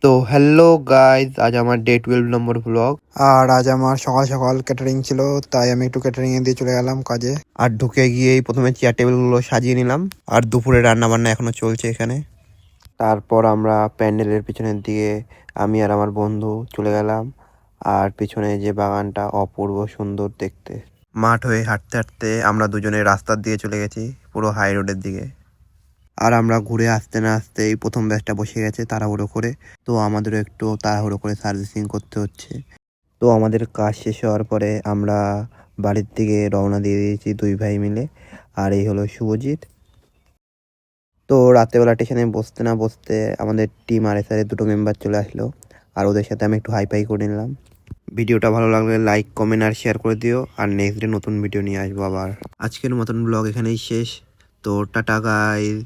তো hello guys, আজ আমার ডে 12 নম্বর ব্লগ। আর আজ আমার সকাল সকাল ক্যাটারিং ছিল, তাই আমি একটু ক্যাটারিং এ দিয়ে চলে গেলাম কাজে। আর ঢুকে গিয়েই প্রথমে চেয়ার টেবিলগুলো সাজিয়ে নিলাম, আর দুপুরে রান্না বান্না এখনো চলছে এখানে। তারপর আমরা প্যান্ডেলের পিছনের দিকে আমি আর আমার বন্ধু চলে গেলাম। আর পিছনে যে বাগানটা অপূর্ব সুন্দর দেখতে। মাঠ হয়ে হাঁটতে হাঁটতে আমরা দুজনে রাস্তার দিকে চলে গেছি, পুরো হাই রোডের দিকে। আর আমরা ঘুরে আসতে না আসতেই প্রথম ব্যাচটা বসে গেছে তাড়াহুড়ো করে। তো আমাদেরও একটু তাড়াহুড়ো করে সার্ভিসিং করতে হচ্ছে। তো আমাদের কাজ শেষ হওয়ার পরে আমরা বাড়ির দিকে রওনা দিয়ে দিয়েছি দুই ভাই মিলে। আর এই হলো শুভজিৎ। তো রাত্রেবেলা স্টেশনে বসতে না বসতে আমাদের টিম আর এসআরের দুটো মেম্বার চলে আসলো, আর ওদের সাথে আমি একটু হাইফাই করে নিলাম। ভিডিওটা ভালো লাগলে লাইক কমেন্ট আর শেয়ার করে দিও। আর নেক্সট ডে নতুন ভিডিও নিয়ে আসবো আবার। আজকের মতন ব্লগ এখানেই শেষ। তো টাটা গাইস।